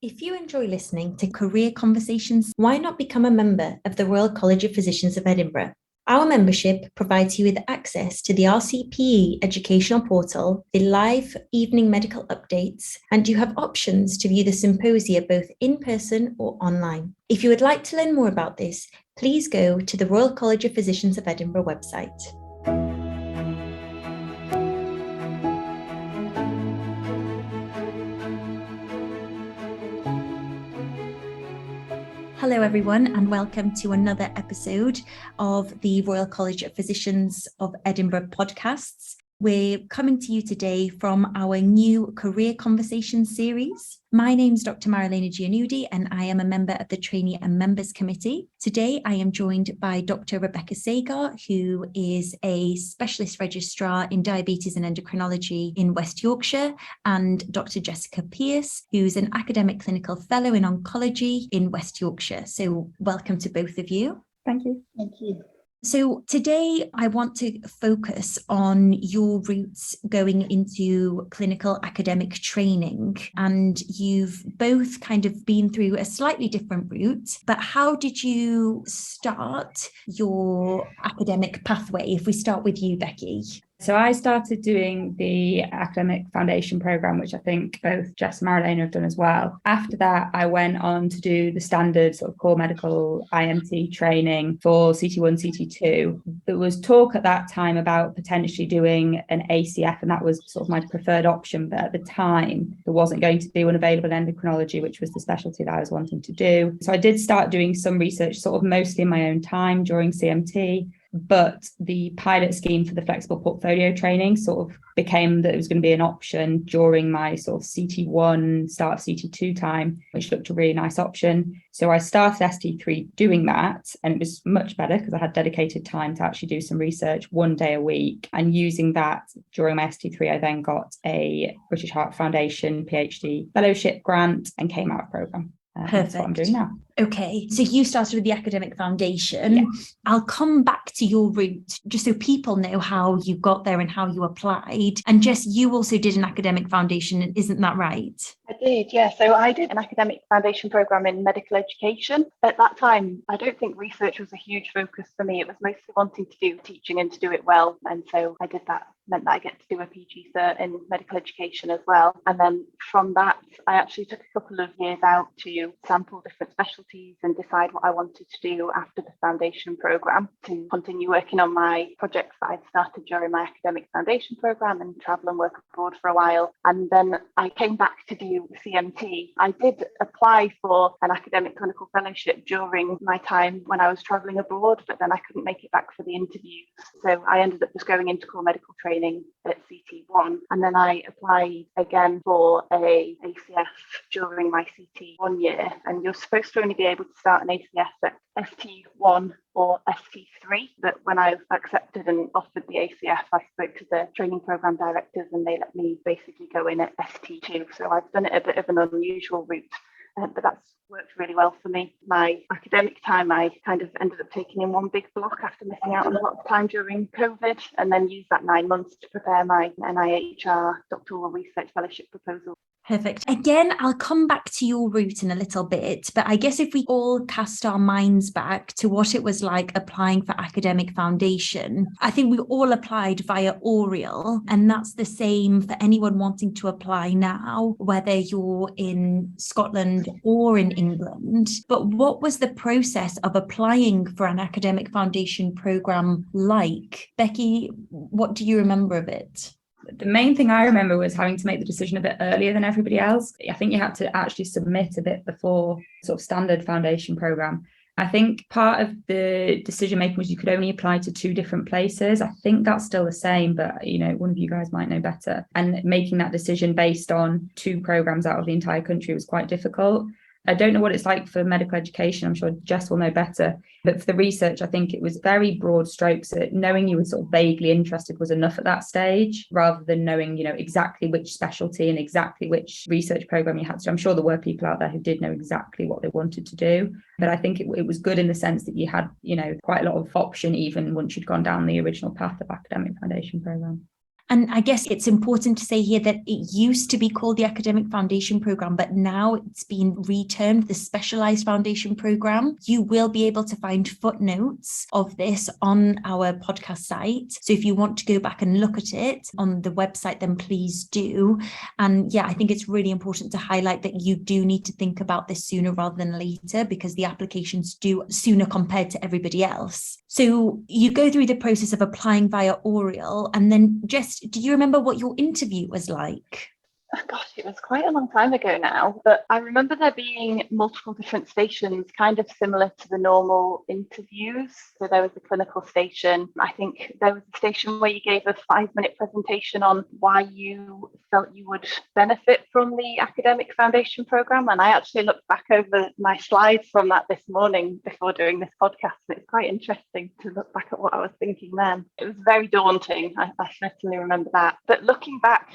If you enjoy listening to career conversations, why not become a member of the Royal College of Physicians of Edinburgh? Our membership provides you with access to the RCPE educational portal, the live evening medical updates, and you have options to view the symposia both in person or online. If you would like to learn more about this, please go to the Royal College of Physicians of Edinburgh website. Hello everyone, and welcome to another episode of the Royal College of Physicians of Edinburgh podcasts. We're coming to you today from our new Career Conversations series. My name's Dr. Marilena Giannoudi, and I am a member of the Trainee and Members Committee. Today, I am joined by Dr. Rebecca Sagar, who is a Specialist Registrar in Diabetes and Endocrinology in West Yorkshire, and Dr. Jessica Pearce, who's an Academic Clinical Fellow in Oncology in West Yorkshire. So welcome to both of you. Thank you. Thank you. So today I want to focus on your routes going into clinical academic training, and you've both kind of been through a slightly different route, but how did you start your academic pathway? If we start with you, Becky. So I started doing the Academic Foundation Programme, which I think both Jess and Marilena have done as well. After that, I went on to do the standard sort of core medical IMT training for CT1, CT2. There was talk at that time about potentially doing an ACF, and that was sort of my preferred option. But at the time, there wasn't going to be one available in endocrinology, which was the specialty that I was wanting to do. So I did start doing some research, sort of mostly in my own time during CMT. But the pilot scheme for the flexible portfolio training sort of became that it was going to be an option during my sort of CT1, start of CT2 time, which looked a really nice option. So I started ST3 doing that, and it was much better because I had dedicated time to actually do some research 1 day a week. And using that during my ST3, I then got a British Heart Foundation PhD fellowship grant and came out of programme. Perfect. That's what I'm doing now. Okay, so you started with the Academic Foundation. Yeah. I'll come back to your route just so people know how you got there and how you applied. And Jess, you also did an Academic Foundation, isn't that right? I did, yeah. So I did an Academic Foundation Programme in medical education. At that time, I don't think research was a huge focus for me. It was mostly wanting to do teaching and to do it well. And so I did that. Meant that I get to do a PG cert in medical education as well. And then from that, I actually took a couple of years out to sample different specialties and decide what I wanted to do after the foundation programme, to continue working on my projects that I'd started during my academic foundation programme and travel and work abroad for a while. And then I came back to do CMT. I did apply for an academic clinical fellowship during my time when I was travelling abroad, but then I couldn't make it back for the interviews. So I ended up just going into core medical training at CT1, and then I applied again for a ACF during my CT1 year, and you're supposed to only be able to start an ACF at ST1 or ST3, but when I accepted and offered the ACF, I spoke to the training programme directors and they let me basically go in at ST2. So I've done it a bit of an unusual route, but that's worked really well for me. My academic time, I kind of ended up taking in one big block after missing out on a lot of time during COVID, and then used that 9 months to prepare my NIHR doctoral research fellowship proposal. Perfect. Again, I'll come back to your route in a little bit, but I guess if we all cast our minds back to what it was like applying for Academic Foundation, I think we all applied via Oriel, and that's the same for anyone wanting to apply now, whether you're in Scotland or in England. But what was the process of applying for an Academic Foundation programme like? Becky, what do you remember of it? The main thing I remember was having to make the decision a bit earlier than everybody else. I think you had to actually submit a bit before sort of standard foundation programme. I think part of the decision making was you could only apply to 2 different places. I think that's still the same, but one of you guys might know better. And making that decision based on 2 programmes out of the entire country was quite difficult. I don't know what it's like for medical education. I'm sure Jess will know better. But for the research, I think it was very broad strokes. Knowing you were sort of vaguely interested was enough at that stage, rather than knowing, exactly which specialty and exactly which research program you had to do. I'm sure there were people out there who did know exactly what they wanted to do. But I think it was good in the sense that you had, quite a lot of option even once you'd gone down the original path of academic foundation program. And I guess it's important to say here that it used to be called the Academic Foundation Programme, but now it's been retermed the Specialised Foundation Programme. You will be able to find footnotes of this on our podcast site. So if you want to go back and look at it on the website, then please do. And yeah, I think it's really important to highlight that you do need to think about this sooner rather than later, because the applications due sooner compared to everybody else. So you go through the process of applying via Oriel, and then just, do you remember what your interview was like? Gosh, it was quite a long time ago now, but I remember there being multiple different stations, kind of similar to the normal interviews. So there was a clinical station. I think there was a station where you gave a 5-minute presentation on why you felt you would benefit from the Academic Foundation Programme. And I actually looked back over my slides from that this morning before doing this podcast. And it's quite interesting to look back at what I was thinking then. It was very daunting. I certainly remember that. But looking back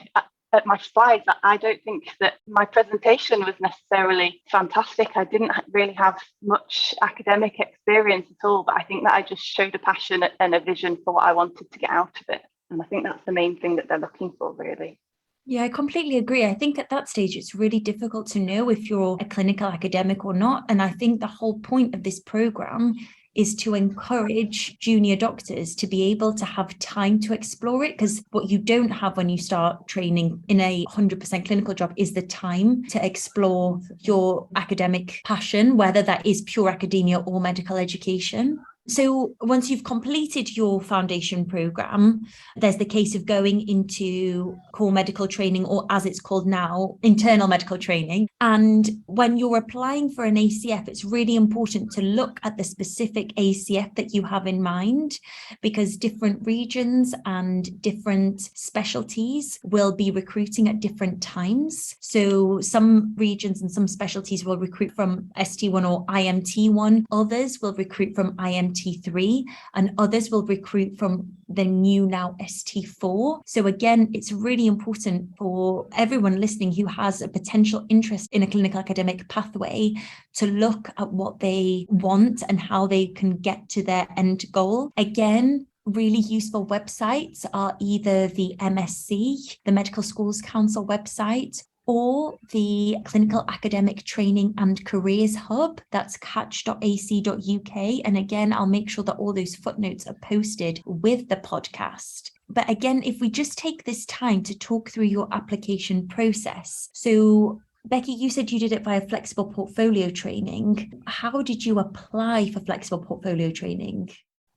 at my slides, I don't think that my presentation was necessarily fantastic. I didn't really have much academic experience at all, but I think that I just showed a passion and a vision for what I wanted to get out of it. And I think that's the main thing that they're looking for, really. Yeah, I completely agree. I think at that stage, it's really difficult to know if you're a clinical academic or not. And I think the whole point of this programme is to encourage junior doctors to be able to have time to explore it, because what you don't have when you start training in a 100% clinical job is the time to explore your academic passion, whether that is pure academia or medical education. So once you've completed your foundation programme, there's the case of going into core medical training, or as it's called now, internal medical training. And when you're applying for an ACF, it's really important to look at the specific ACF that you have in mind, because different regions and different specialties will be recruiting at different times. So some regions and some specialties will recruit from ST1 or IMT1, others will recruit from IMT3, and others will recruit from the new now ST4. So again, it's really important for everyone listening who has a potential interest in a clinical academic pathway to look at what they want and how they can get to their end goal. Again, really useful websites are either the MSc, the Medical Schools Council website, or the Clinical Academic Training and Careers Hub, that's catch.ac.uk. And again, I'll make sure that all those footnotes are posted with the podcast. But again, if we just take this time to talk through your application process. So Becky, you said you did it via flexible portfolio training. How did you apply for flexible portfolio training?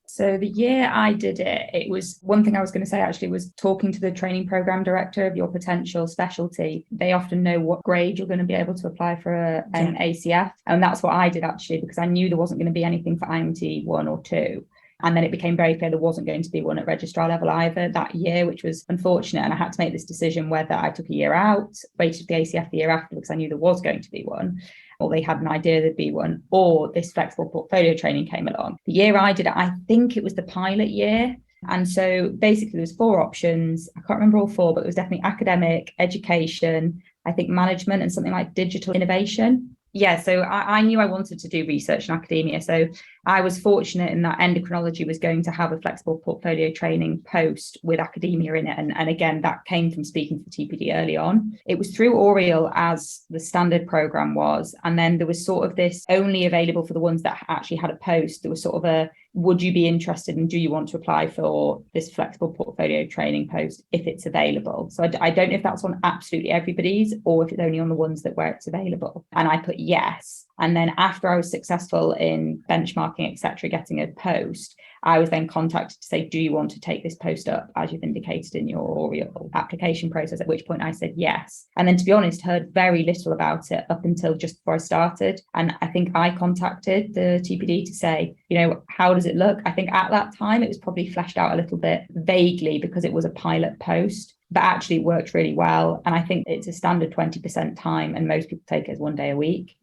So the year I did it, it was one thing I was going to say actually was talking to the training program director of your potential specialty. They often know what grade you're going to be able to apply for an ACF. And that's what I did actually, because I knew there wasn't going to be anything for IMT 1 or 2. And then it became very clear there wasn't going to be one at registrar level either that year, which was unfortunate. And I had to make this decision whether I took a year out, waited for the ACF the year after because I knew there was going to be one, or they had an idea there'd be one, or this flexible portfolio training came along. The year I did it, I think it was the pilot year. And so basically there was 4 options. I can't remember all 4, but it was definitely academic, education, I think management, and something like digital innovation. Yeah, so I knew I wanted to do research in academia. So I was fortunate in that endocrinology was going to have a flexible portfolio training post with academia in it. And again, that came from speaking to TPD early on. It was through Oriel as the standard program was. And then there was sort of this only available for the ones that actually had a post. There was sort of a, would you be interested and do you want to apply for this flexible portfolio training post if it's available? So I don't know if that's on absolutely everybody's or if it's only on the ones that where it's available. And I put yes. And then after I was successful in benchmarking, etc., getting a post, I was then contacted to say, do you want to take this post up as you've indicated in your Oriel application process? At which point I said yes. And then, to be honest, heard very little about it up until just before I started. And I think I contacted the TPD to say, you know, how does it look? I think at that time it was probably fleshed out a little bit vaguely because it was a pilot post. but actually it worked really well. And I think it's a standard 20% time, and most people take it as 1 day a week.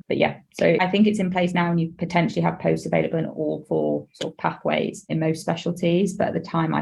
But yeah, so I think it's in place now, and you potentially have posts available in all 4 sort of pathways in most specialties. But at the time,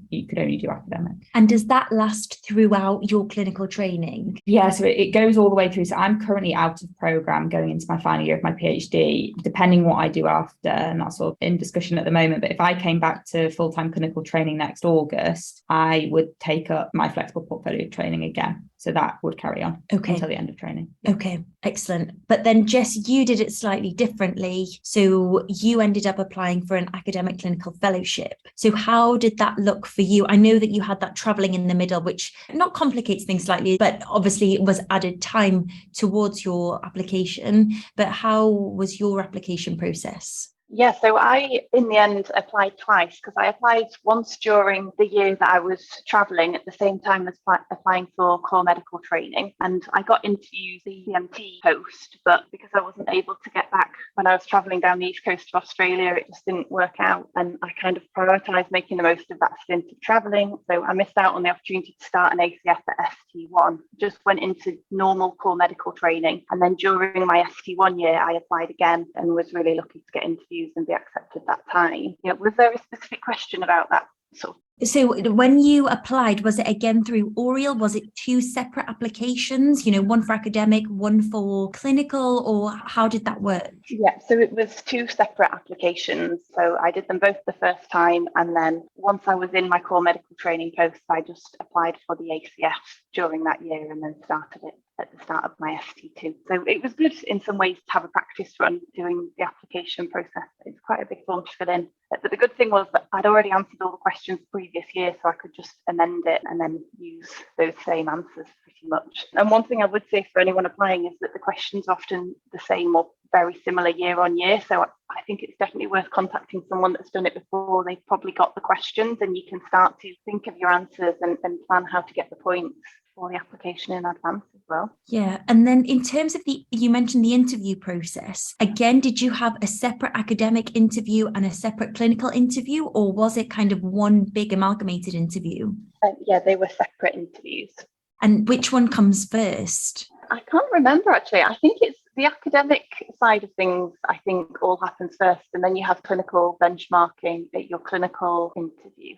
you could only do academic. And does that last throughout your clinical training? Yeah, so it goes all the way through. So I'm currently out of programme going into my final year of my PhD, depending what I do after, and that's sort of in discussion at the moment. But if I came back to full-time clinical training next August, I would take up my flexible portfolio training again. So that would carry on until the end of training. Okay, excellent. But then Jess, you did it slightly differently. So you ended up applying for an academic clinical fellowship. So how did that look for you? I know that you had that traveling in the middle, which not complicates things slightly, but obviously it was added time towards your application. But how was your application process? Yeah, so I, in the end, applied twice, because I applied once during the year that I was travelling at the same time as applying for core medical training. And I got into the T&MC post, but because I wasn't able to get back when I was travelling down the east coast of Australia, it just didn't work out. And I kind of prioritised making the most of that stint of travelling. So I missed out on the opportunity to start an ACF at ST1, just went into normal core medical training. And then during my ST1 year, I applied again and was really lucky to get interviews and be accepted that time. Yeah, was there a specific question about that sort of? So when you applied, was it again through Oriel? Was it 2 separate applications, one for academic, one for clinical, or how did that work? Yeah, so it was 2 separate applications. So I did them both the first time, and then once I was in my core medical training post, I just applied for the ACF during that year and then started it at the start of my ST2. So it was good in some ways to have a practice run doing the application process. It's quite a big form to fill in. But the good thing was that I'd already answered all the questions the previous year, so I could just amend it and then use those same answers pretty much. And one thing I would say for anyone applying is that the questions are often the same or very similar year on year. So I think it's definitely worth contacting someone that's done it before. They've probably got the questions, and you can start to think of your answers and plan how to get the points for the application in advance as well. Yeah. And then in terms of you mentioned the interview process, again, did you have a separate academic interview and a separate clinical interview, or was it kind of one big amalgamated interview? Yeah, they were separate interviews. And which one comes first? I can't remember actually. I think it's the academic side of things, I think all happens first, and then you have clinical benchmarking at your clinical interview.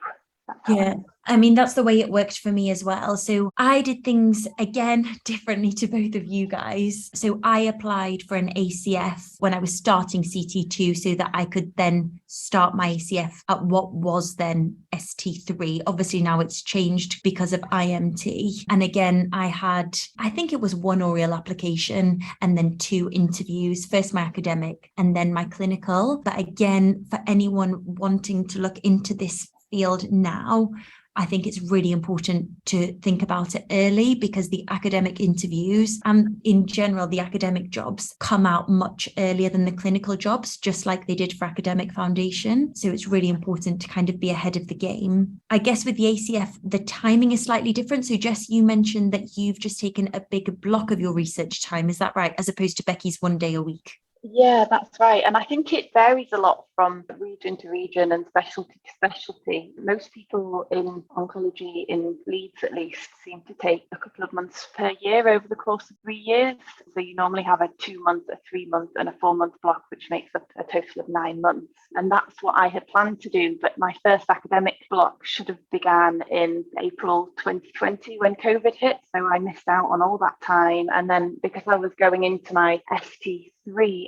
Yeah, I mean, that's the way it worked for me as well. So I did things, again, differently to both of you guys. So I applied for an ACF when I was starting CT2 so that I could then start my ACF at what was then ST3. Obviously now it's changed because of IMT. And again, I think it was 1 Oriel application and then 2 interviews, first my academic and then my clinical. But again, for anyone wanting to look into this field now, I think it's really important to think about it early, because the academic interviews and in general, the academic jobs come out much earlier than the clinical jobs, just like they did for academic foundation. So it's really important to kind of be ahead of the game. I guess with the ACF, the timing is slightly different. So Jess, you mentioned that you've just taken a big block of your research time. Is that right? As opposed to Becky's 1 day a week? Yeah, that's right. And I think it varies a lot from region to region and specialty to specialty. Most people in oncology, in Leeds at least, seem to take a couple of months per year over the course of 3 years. So you normally have a 2-month, a 3-month and a 4-month block, which makes up a total of 9 months. And that's what I had planned to do. But my first academic block should have began in April 2020 when COVID hit. So I missed out on all that time. And then because I was going into my ST3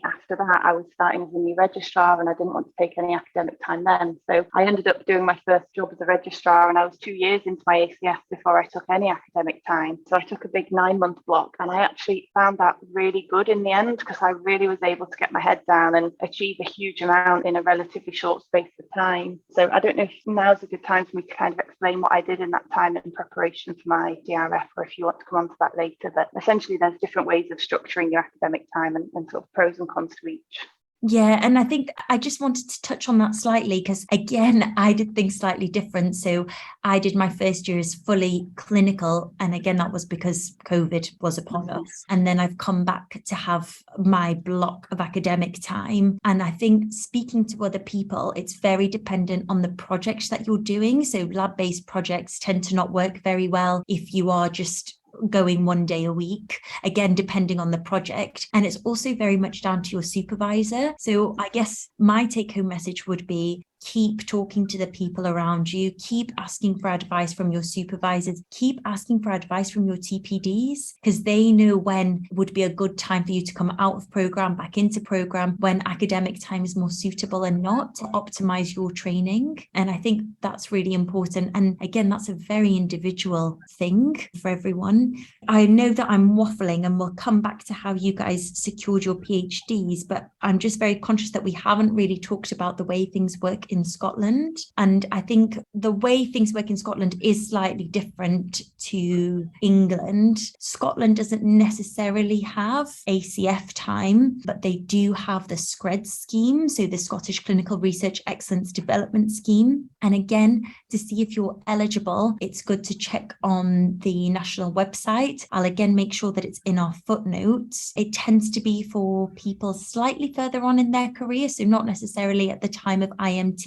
after that, I was starting as a new registrar and I didn't want to take any academic time then. So I ended up doing my first job as a registrar and I was 2 years into my ACF before I took any academic time. So I took a big 9-month block and I actually found that really good in the end, because I really was able to get my head down and achieve a huge amount in a relatively short space of time. So I don't know if now's a good time for me to kind of explain what I did in that time in preparation for my DRF, or if you want to come on to that later. But essentially there's different ways of structuring your academic time and sort of pros and cons to each. Yeah, and I think I just wanted to touch on that slightly because, again, I did things slightly different. So I did my first year as fully clinical. And again, that was because COVID was upon us. And then I've come back to have my block of academic time. And I think speaking to other people, it's very dependent on the projects that you're doing. So lab-based projects tend to not work very well if you are just going one day a week, again, depending on the project. And it's also very much down to your supervisor. So I guess my take-home message would be keep talking to the people around you, keep asking for advice from your supervisors, keep asking for advice from your TPDs, because they know when would be a good time for you to come out of program, back into program, when academic time is more suitable and not, to optimize your training. And I think that's really important. And again, that's a very individual thing for everyone. I know that I'm waffling and we'll come back to how you guys secured your PhDs, but I'm just very conscious that we haven't really talked about the way things work in Scotland. And I think the way things work in Scotland is slightly different to England. Scotland doesn't necessarily have ACF time, but they do have the SCRED scheme, so the Scottish Clinical Research Excellence Development Scheme. And again, to see if you're eligible, it's good to check on the national website. I'll again make sure that it's in our footnotes. It tends to be for people slightly further on in their career, so not necessarily at the time of IMT,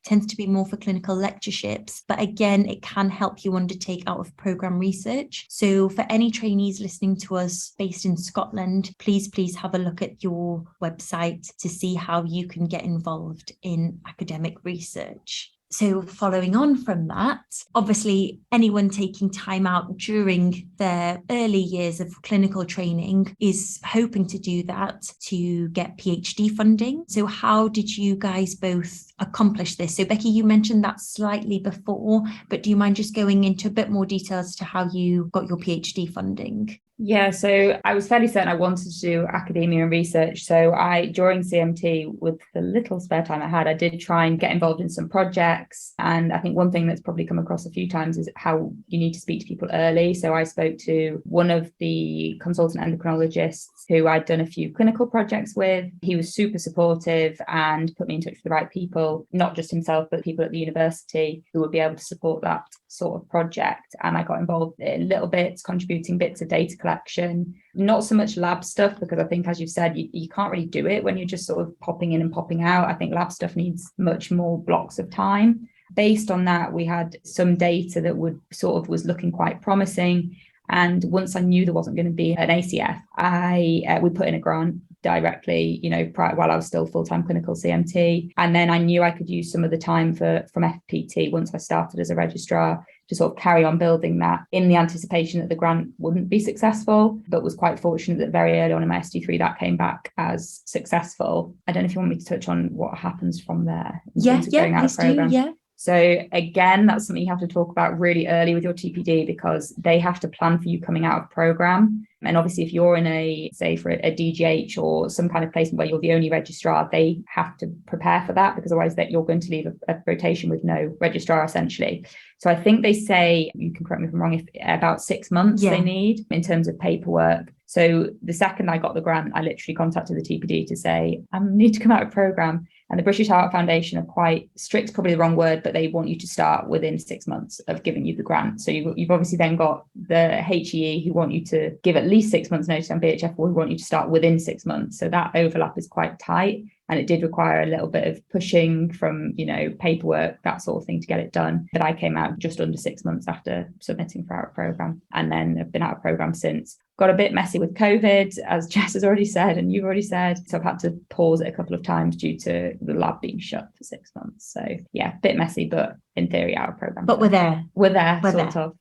tends to be more for clinical lectureships. But again, it can help you undertake out of program research. So for any trainees listening to us based in Scotland, please have a look at your website to see how you can get involved in academic research. So following on from that, obviously anyone taking time out during their early years of clinical training is hoping to do that to get PhD funding. So how did you guys both accomplish this? So Becky, you mentioned that slightly before, but do you mind just going into a bit more detail as to how you got your PhD funding? Yeah, so I was fairly certain I wanted to do academia and research. So during CMT, with the little spare time I had, I did try and get involved in some projects. And I think one thing that's probably come across a few times is how you need to speak to people early. So I spoke to one of the consultant endocrinologists who I'd done a few clinical projects with. He was super supportive and put me in touch with the right people, not just himself, but people at the university who would be able to support that sort of project. And I got involved in little bits, contributing bits of data collection, not so much lab stuff, because I think, as you've said, you can't really do it when you're just sort of popping in and popping out. I think lab stuff needs much more blocks of time. Based on that, we had some data that was looking quite promising. And once I knew there wasn't going to be an ACF, we put in a grant directly, while I was still full-time clinical CMT. And then I knew I could use some of the time from FPT once I started as a registrar to sort of carry on building that, in the anticipation that the grant wouldn't be successful, but was quite fortunate that very early on in my ST3 that came back as successful. I don't know if you want me to touch on what happens from there in terms of going out of program. Yeah. So again, that's something you have to talk about really early with your TPD, because they have to plan for you coming out of program. And obviously, if you're in a DGH or some kind of placement where you're the only registrar, they have to prepare for that, because otherwise you're going to leave a rotation with no registrar, essentially. So I think they say, you can correct me if I'm wrong, if about 6 months they need in terms of paperwork. So the second I got the grant, I literally contacted the TPD to say, I need to come out of program. And the British Heart Foundation are quite strict, probably the wrong word, but they want you to start within 6 months of giving you the grant. So you've obviously then got the HEE who want you to give at least 6 months notice, and BHF who want you to start within 6 months. So that overlap is quite tight. And it did require a little bit of pushing from, paperwork, that sort of thing to get it done. But I came out just under 6 months after submitting for our program, and then have been out of program since. Got a bit messy with COVID, as Jess has already said, and you've already said. So I've had to pause it a couple of times due to the lab being shut for 6 months. So yeah, a bit messy, but in theory, our program. But we're there. We're there.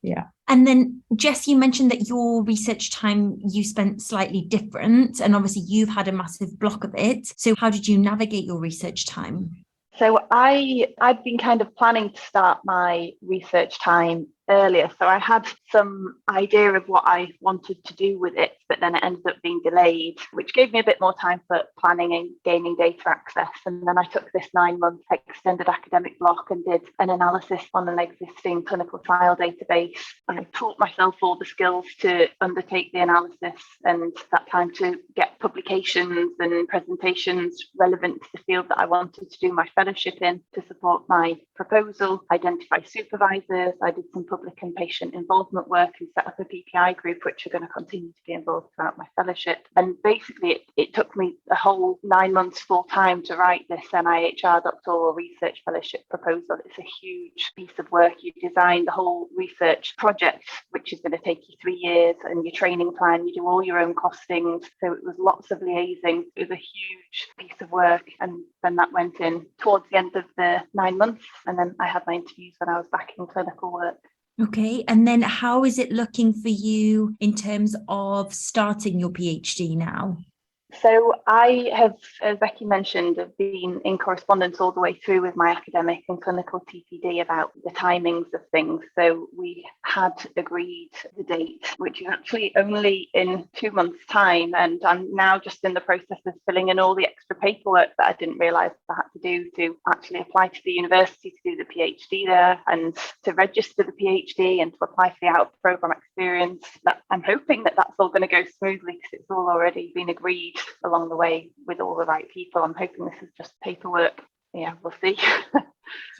Yeah. And then, Jess, you mentioned that your research time you spent slightly different, and obviously you've had a massive block of it. So how did you navigate your research time? So I'd been kind of planning to start my research time earlier. So I had some idea of what I wanted to do with it, but then it ended up being delayed, which gave me a bit more time for planning and gaining data access. And then I took this 9-month extended academic block and did an analysis on an existing clinical trial database. I taught myself all the skills to undertake the analysis, and that time to get publications and presentations relevant to the field that I wanted to do my fellowship in to support my proposal, identify supervisors. I did some public and patient involvement work and set up a PPI group, which are going to continue to be involved throughout my fellowship. And basically, it took me a whole 9 months full time to write this NIHR doctoral research fellowship proposal. It's a huge piece of work. You design the whole research project, which is going to take you 3 years, and your training plan, you do all your own costings. So it was lots of liaising. It was a huge piece of work. And then that went in towards the end of the 9 months. And then I had my interviews when I was back in clinical work. Okay. And then how is it looking for you in terms of starting your PhD now? So I have, as Becky mentioned, have been in correspondence all the way through with my academic and clinical TPD about the timings of things. So we had agreed the date, which is actually only in 2 months' time. And I'm now just in the process of filling in all the extra paperwork that I didn't realise I had to do to actually apply to the university to do the PhD there and to register the PhD and to apply for the out-of-programme experience. I'm hoping that that's all going to go smoothly because it's all already been agreed along the way with all the right people. I'm hoping this is just paperwork. Yeah, we'll see.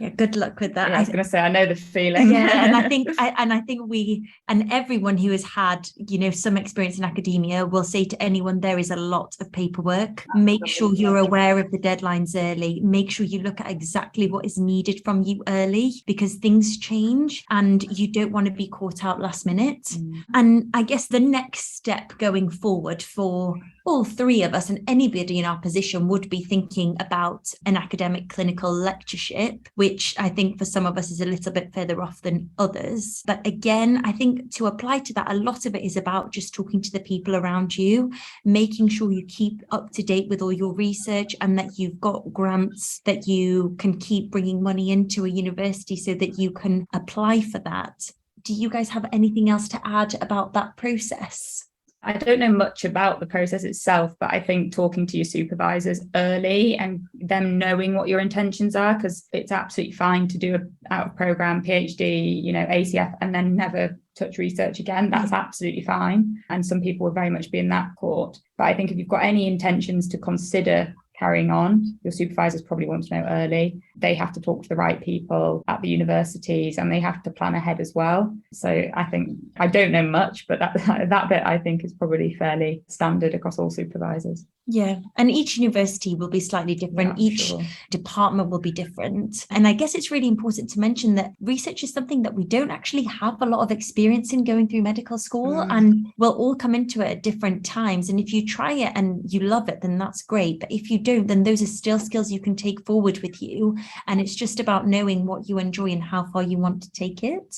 Yeah, good luck with that. Yeah, I was going to say, I know the feeling. Yeah, and I think we and everyone who has had, some experience in academia will say to anyone, there is a lot of paperwork. Absolutely. Make sure you're aware of the deadlines early. Make sure you look at exactly what is needed from you early, because things change and you don't want to be caught out last minute. And I guess the next step going forward for all three of us and anybody in our position would be thinking about an academic clinical lectureship, which I think for some of us is a little bit further off than others. But again, I think to apply to that, a lot of it is about just talking to the people around you, making sure you keep up to date with all your research and that you've got grants that you can keep bringing money into a university so that you can apply for that. Do you guys have anything else to add about that process? I don't know much about the process itself, but I think talking to your supervisors early and them knowing what your intentions are, because it's absolutely fine to do an out-of-programme PhD, ACF, and then never touch research again. That's absolutely fine. And some people will very much be in that court. But I think if you've got any intentions to consider carrying on, your supervisors probably want to know early. They have to talk to the right people at the universities and they have to plan ahead as well. So I think, I don't know much, but that bit I think is probably fairly standard across all supervisors. Yeah, and each university will be slightly different. Yeah, each department will be different. And I guess it's really important to mention that research is something that we don't actually have a lot of experience in going through medical school, and we'll all come into it at different times. And if you try it and you love it, then that's great. But if you don't, then those are still skills you can take forward with you. And it's just about knowing what you enjoy and how far you want to take it.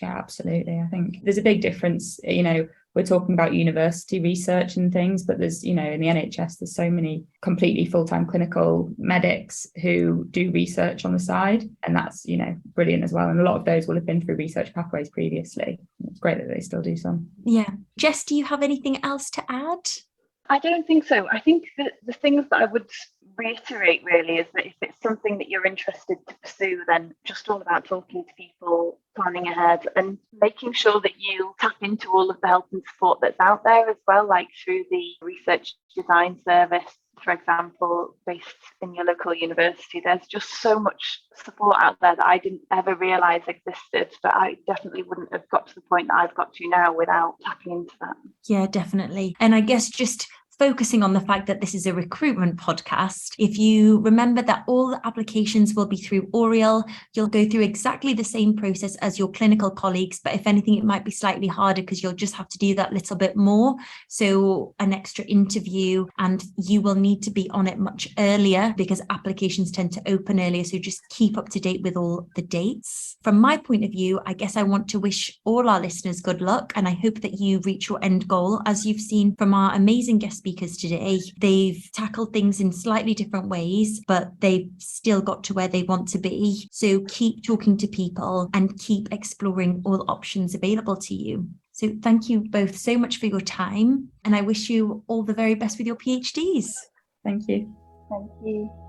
Yeah, absolutely. I think there's a big difference, we're talking about university research and things, but there's, in the NHS, there's so many completely full-time clinical medics who do research on the side. And that's, brilliant as well. And a lot of those will have been through research pathways previously. It's great that they still do some. Yeah. Jess, do you have anything else to add? I don't think so. I think that the things that I would reiterate really is that if it's something that you're interested to pursue, then just all about talking to people, planning ahead and making sure that you tap into all of the help and support that's out there as well, like through the research design service, for example, based in your local university. There's just so much support out there that I didn't ever realise existed, but I definitely wouldn't have got to the point that I've got to now without tapping into that. Yeah, definitely. And I guess just focusing on the fact that this is a recruitment podcast, if you remember that all the applications will be through Oriel, you'll go through exactly the same process as your clinical colleagues, but if anything, it might be slightly harder because you'll just have to do that little bit more. So an extra interview, and you will need to be on it much earlier because applications tend to open earlier. So just keep up to date with all the dates. From my point of view, I guess I want to wish all our listeners good luck, and I hope that you reach your end goal. As you've seen from our amazing guest speakers today. They've tackled things in slightly different ways, but they've still got to where they want to be. So keep talking to people and keep exploring all options available to you. So thank you both so much for your time, and I wish you all the very best with your PhDs. Thank you. Thank you.